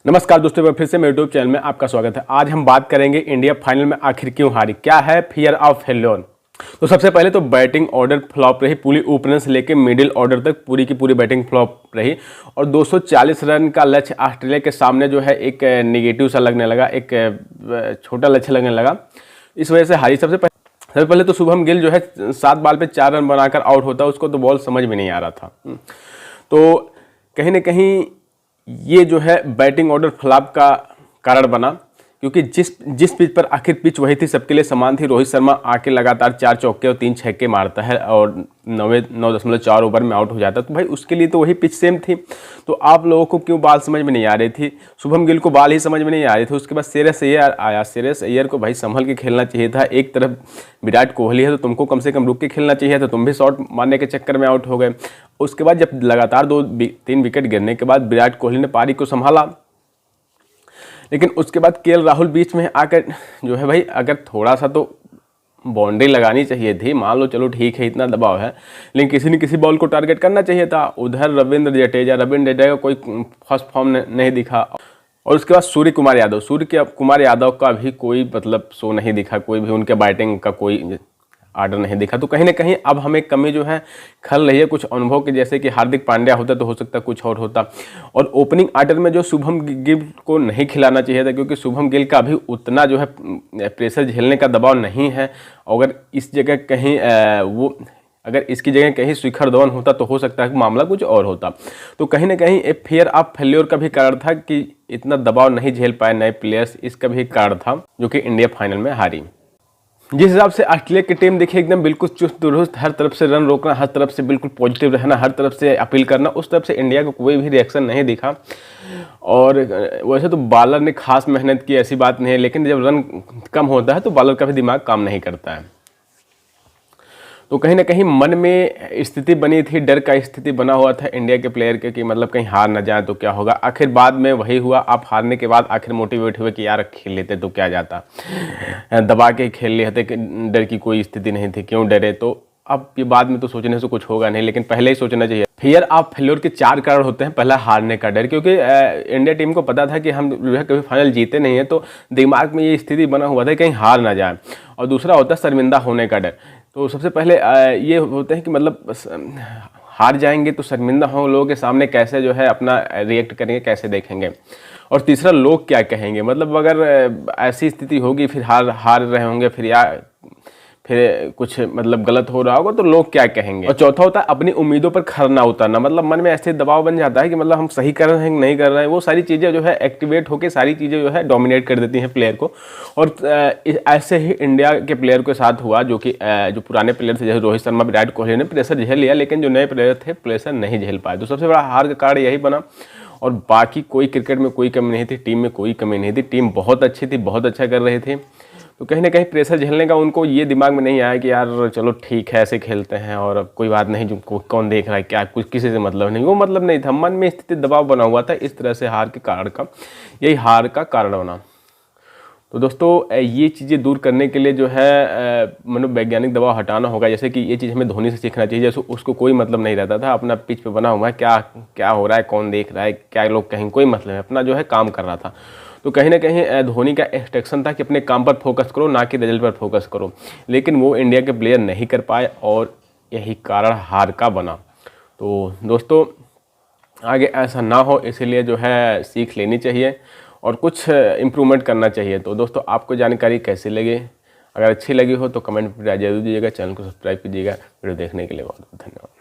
नमस्कार दोस्तों, मैं फिर से मेरे यूट्यूब चैनल में आपका स्वागत है। आज हम बात करेंगे इंडिया फाइनल में आखिर क्यों हारी, क्या है फियर ऑफ फेल्योर। तो सबसे पहले तो बैटिंग ऑर्डर फ्लॉप रही, पूरी ओपनर से लेकर मिडिल ऑर्डर तक पूरी की पूरी बैटिंग फ्लॉप रही और 240 रन का लक्ष्य ऑस्ट्रेलिया के सामने जो है एक निगेटिव सा लगने लगा, एक छोटा लक्ष्य लगने लगा, इस वजह से हारी। सबसे पहले तो शुभम गिल जो है 7 बॉल पे 4 रन बनाकर आउट होता, उसको तो बॉल समझ में नहीं आ रहा था। तो कहीं ना कहीं ये जो है बैटिंग ऑर्डर फ्लॉप का कारण बना, क्योंकि जिस पिच पर आखिर पिच वही थी, सबके लिए समान थी। रोहित शर्मा आके लगातार 4 चौके और 3 छक्के मारता है और 9.4 ओवर में आउट हो जाता है, तो भाई उसके लिए तो वही पिच सेम थी। तो आप लोगों को क्यों बॉल समझ में नहीं आ रही थी? शुभम गिल को बॉल ही समझ में नहीं आ रही थी। उसके बाद श्रेयस अय्यर आया। श्रेयस अय्यर को भाई संभल के खेलना चाहिए था। एक तरफ विराट कोहली है तो तुमको कम से कम रुक के खेलना चाहिए था, तुम भी शॉट मारने के चक्कर में आउट हो गए। उसके बाद जब लगातार 2-3 विकेट गिरने के बाद विराट कोहली ने पारी को संभाला, लेकिन उसके बाद केएल राहुल बीच में आकर जो है भाई, अगर थोड़ा सा तो बाउंड्री लगानी चाहिए थी। मान लो चलो ठीक है, इतना दबाव है, लेकिन किसी न किसी बॉल को टारगेट करना चाहिए था। उधर रविंद्र जडेजा का कोई फर्स्ट फॉर्म नहीं दिखा। और उसके बाद सूर्य कुमार यादव का भी कोई मतलब शो नहीं दिखा, कोई भी उनके बैटिंग का कोई आर्डर नहीं दिखा। तो कहीं ना कहीं अब हमें कमी जो है खल रही है कुछ अनुभव के, जैसे कि हार्दिक पांड्या होता तो हो सकता कुछ और होता। और ओपनिंग आर्डर में जो शुभम गिल को नहीं खिलाना चाहिए था, क्योंकि शुभम गिल का भी उतना जो है प्रेशर झेलने का दबाव नहीं है। अगर इस जगह कहीं अगर इसकी जगह कहीं शिखर धवन होता तो हो सकता है कि मामला कुछ और होता। तो कहीं ना कहीं एक फेयर ऑफ फेल्योर का भी कारण था कि इतना दबाव नहीं झेल पाए नए प्लेयर्स, इसका भी कारण था जो कि इंडिया फाइनल में हारी। जिस हिसाब से ऑस्ट्रेलिया की टीम देखिए, एकदम बिल्कुल चुस्त दुरुस्त, हर तरफ से रन रोकना, हर तरफ से बिल्कुल पॉजिटिव रहना, हर तरफ से अपील करना, उस तरफ से इंडिया को कोई भी रिएक्शन नहीं दिखा। और वैसे तो बॉलर ने खास मेहनत की, ऐसी बात नहीं है, लेकिन जब रन कम होता है तो बॉलर का भी दिमाग काम नहीं करता है। तो कहीं ना कहीं मन में स्थिति बनी थी, डर का स्थिति बना हुआ था इंडिया के प्लेयर के कि मतलब कहीं हार ना जाए तो क्या होगा। आखिर बाद में वही हुआ। आप हारने के बाद आखिर मोटिवेट हुए कि यार खेल लेते तो क्या जाता, दबा के खेल लेते, डर की कोई स्थिति नहीं थी, क्यों डरे। तो अब ये बाद में तो सोचने से कुछ होगा नहीं, लेकिन पहले ही सोचना चाहिए। फियर ऑफ फेल्योर के 4 कारण होते हैं। पहला, हारने का डर, क्योंकि इंडिया टीम को पता था कि हम जो है कभी फाइनल जीते नहीं है, तो दिमाग में ये स्थिति बना हुआ था कहीं हार ना जाए। और दूसरा होता है शर्मिंदा होने का डर। तो सबसे पहले ये होते हैं कि मतलब हार जाएंगे तो शर्मिंदा हो, लोगों के सामने कैसे जो है अपना रिएक्ट करेंगे, कैसे देखेंगे। और तीसरा, लोग क्या कहेंगे, मतलब अगर ऐसी स्थिति होगी फिर हार रहे होंगे, फिर कुछ मतलब गलत हो रहा होगा तो लोग क्या कहेंगे। और चौथा होता है अपनी उम्मीदों पर खरा ना उतरना। मतलब मन में ऐसे दबाव बन जाता है कि मतलब हम सही कर रहे हैं नहीं कर रहे हैं, वो सारी चीज़ें जो है एक्टिवेट होकर सारी चीज़ें जो है डोमिनेट कर देती हैं प्लेयर को। और ऐसे ही इंडिया के प्लेयर के साथ हुआ, जो कि जो पुराने प्लेयर थे जैसे रोहित शर्मा, विराट कोहली ने प्रेशर झेल लिया, लेकिन जो नए प्लेयर थे प्रेशर नहीं झेल पाए। तो सबसे बड़ा हार का कारण यही बना। और बाकी कोई क्रिकेट में कोई कमी नहीं थी, टीम में कोई कमी नहीं थी, टीम बहुत अच्छी थी, बहुत अच्छा कर रही थी। तो कहीं ना कहीं प्रेशर झेलने का उनको ये दिमाग में नहीं आया कि यार चलो ठीक है, ऐसे खेलते हैं और कोई बात नहीं, जो कौन देख रहा है क्या, कुछ किसी से मतलब नहीं, वो मतलब नहीं था। मन में स्थिति दबाव बना हुआ था, इस तरह से हार के कारण का यही हार का कारण बना। तो दोस्तों, ये चीज़ें दूर करने के लिए जो है मनोवैज्ञानिक दबाव हटाना होगा। जैसे कि ये चीज़ हमें धोनी से सीखना चाहिए, जैसे उसको कोई मतलब नहीं रहता था, अपना पिच पे बना हुआ है, क्या हो रहा है, कौन देख रहा है, क्या लोग कहेंगे, कोई मतलब है, अपना जो है काम कर रहा था। तो कहीं ना कहीं धोनी का इंस्ट्रक्शन था कि अपने काम पर फोकस करो, ना कि रिजल्ट पर फोकस करो, लेकिन वो इंडिया के प्लेयर नहीं कर पाए और यही कारण हार का बना। तो दोस्तों, आगे ऐसा ना हो, इसीलिए जो है सीख लेनी चाहिए और कुछ इम्प्रूवमेंट करना चाहिए। तो दोस्तों, आपको जानकारी कैसी लगी? अगर अच्छी लगी हो तो कमेंट पर जरूर दीजिएगा, चैनल को सब्सक्राइब कीजिएगा। वीडियो देखने के लिए बहुत बहुत धन्यवाद।